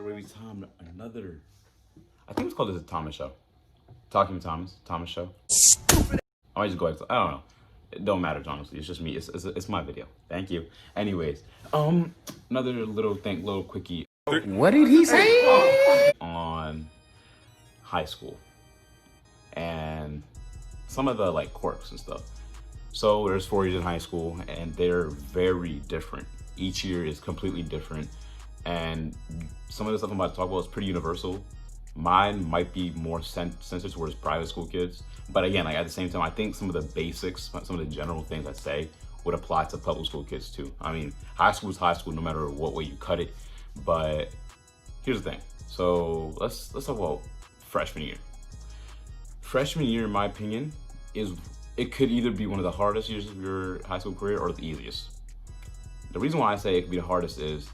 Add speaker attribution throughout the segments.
Speaker 1: Maybe Tom, another. I think it's called the Thomas Show. Talking to Thomas Show. I might just go ahead. I don't know. It don't matter, honestly. It's just me. It's my video. Thank you. Anyways, another little quickie.
Speaker 2: What did he say?
Speaker 1: On high school and some of the like quirks and stuff. So there's 4 years in high school, and they're very different. Each year is completely different, and some of the stuff I'm about to talk about is pretty universal. Mine might be more centered towards private school kids, but again, like at the same time, I think some of the basics, some of the general things I say would apply to public school kids too. I mean, high school is high school, no matter what way you cut it. But here's the thing. So let's talk about freshman year. Freshman year, in my opinion, it could either be one of the hardest years of your high school career or the easiest. The reason why I say it could be the hardest is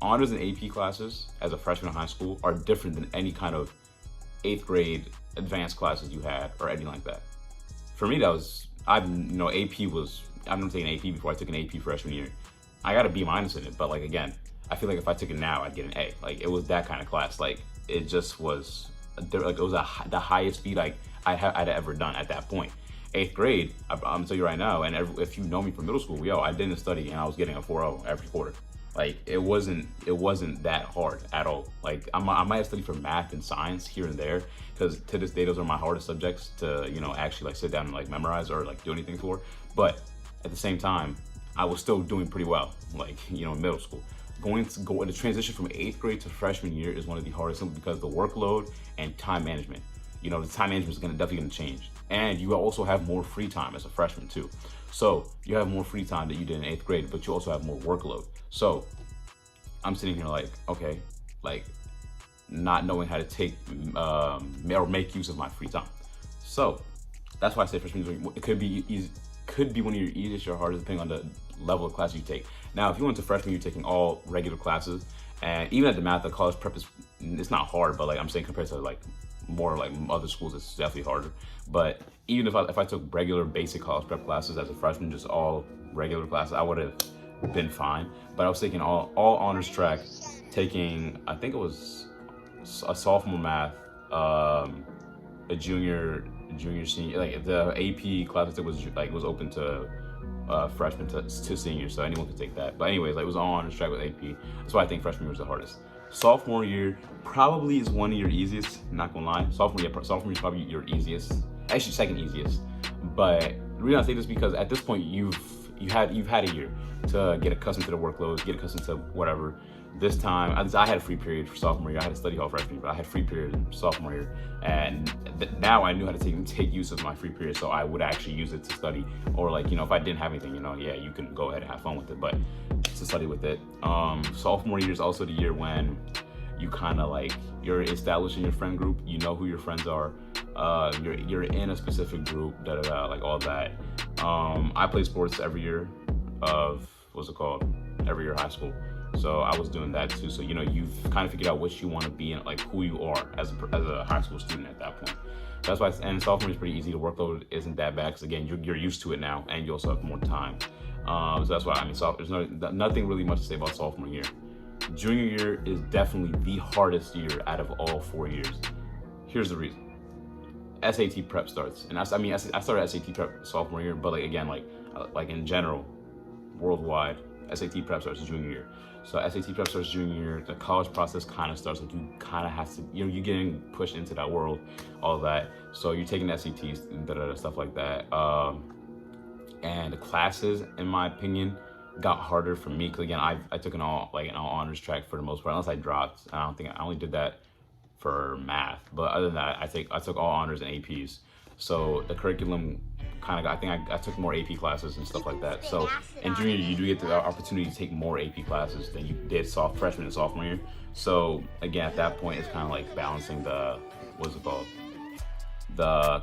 Speaker 1: honors and AP classes as a freshman in high school are different than any kind of 8th grade advanced classes you had or anything like that. For me, AP was, I've never taken AP before. I took an AP freshman year. I got a B- in it, but like, again, I feel like if I took it now, I'd get an A. Like, it was that kind of class. Like, it just was, like, it was the highest speed I'd ever done at that point. 8th grade, I'm gonna tell you right now, and if you know me from middle school, I didn't study and I was getting a 4.0 every quarter. Like, it wasn't that hard at all. Like, I might have studied for math and science here and there, because to this day, those are my hardest subjects to, actually like sit down and like memorize or like do anything for. But at the same time, I was still doing pretty well, like, in middle school. The transition from 8th grade to freshman year is one of the hardest simply because the workload and time management. The time management is definitely gonna change. And you also have more free time as a freshman too. So you have more free time that you did in 8th grade, but you also have more workload. So I'm sitting here like, okay, like not knowing how to take or make use of my free time. So that's why I say freshman year, it could be easy, could be one of your easiest or hardest depending on the level of class you take. Now, if you went to freshman, you're taking all regular classes, and even at the math, the college prep it's not hard, but like I'm saying compared to like more like other schools, it's definitely harder. But even if I took regular basic college prep classes as a freshman, just all regular classes, I would have been fine. But I was taking all honors track, taking, I think it was a sophomore math, a junior, senior, like the AP class that was open to freshmen to seniors, so anyone could take that. But anyways, like, it was all honors track with AP. That's why I think freshman year was the hardest. Sophomore year probably is one of your easiest, not gonna lie. Sophomore year is probably your easiest, actually second easiest. But the reason I say this is because at this point you've had a year to get accustomed to the workload, get accustomed to whatever. This time, I had a free period for sophomore year. I had to study hall freshman year, but I had free period in sophomore year. And now I knew how to take use of my free period, so I would actually use it to study. Or like, if I didn't have anything, yeah, you can go ahead and have fun with it, but to study with it. Sophomore year is also the year when you kind of like, you're establishing your friend group, you know who your friends are, you're in a specific group, like all that. I play sports every year of, every year high school. So I was doing that too. So, you've kind of figured out what you want to be and like who you are as a high school student at that point. That's why, and sophomore is pretty easy. The workload isn't that bad because again, you're used to it now, and you also have more time. So that's why, there's nothing really much to say about sophomore year. Junior year is definitely the hardest year out of all 4 years. Here's the reason. SAT prep starts, and I started SAT prep sophomore year, but like again, like in general, worldwide, SAT prep starts junior year. So SAT prep starts junior year. The college process kind of starts, like you kind of have to, you're getting pushed into that world, all that. So you're taking SATs, stuff like that. And the classes, in my opinion, got harder for me because again, I took an all honors track for the most part, unless I dropped. I only did that for math, but other than that, I took all honors and APs. So the curriculum kind of, I took more AP classes and stuff like that. So in junior year, you do get the opportunity to take more AP classes than you did freshman and sophomore year. So again, at that point, it's kind of like balancing the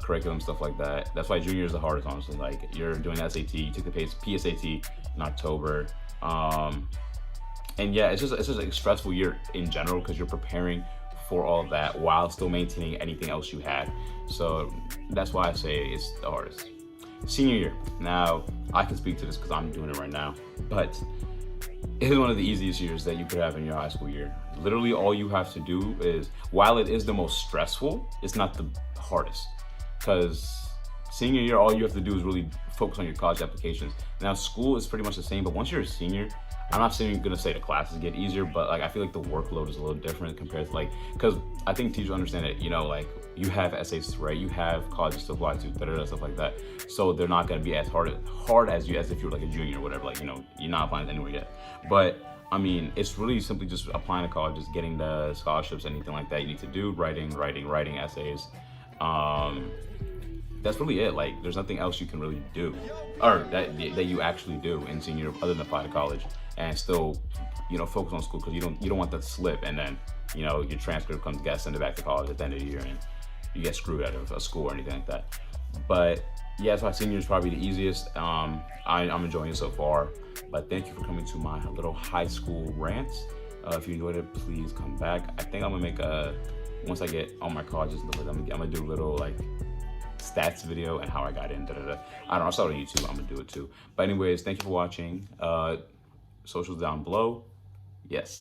Speaker 1: curriculum, stuff like that. That's why junior is the hardest, honestly. Like, you're doing SAT, you took the PSAT in October. And yeah, it's just a stressful year in general because you're preparing for all of that while still maintaining anything else you had. So that's why I say it's the hardest. Senior year. Now, I can speak to this because I'm doing it right now, but it is one of the easiest years that you could have in your high school year. Literally all you have to do is, while it is the most stressful, it's not the hardest. Because senior year, all you have to do is really focus on your college applications. Now school is pretty much the same, but once you're a senior, I'm not saying you're gonna say the classes get easier, but like I feel like the workload is a little different compared to like, because I think teachers understand it, you know, like you have essays to write, you have colleges to apply to, stuff like that. So they're not gonna be as hard as you as if you're like a junior or whatever, like, you know, you're not applying anywhere yet. But I mean, it's really simply just applying to college, just getting the scholarships, anything like that you need to do, writing essays. That's really it. Like, there's nothing else you can really do, or that you actually do in senior other than apply to college and still, you know, focus on school, because you don't want that to slip, and then, you know, your transcript comes, get sent it back to college at the end of the year, and you get screwed out of a school or anything like that. But yeah, that's why senior is probably the easiest. I'm enjoying it so far. But thank you for coming to my little high school rant. If you enjoyed it, please come back. I think I'm gonna make once I get all my colleges and stuff like that, I'm gonna do a little like stats video and how I got in. I don't know. I'll start on YouTube. I'm gonna do it too. But anyways, thank you for watching. Socials down below. Yes.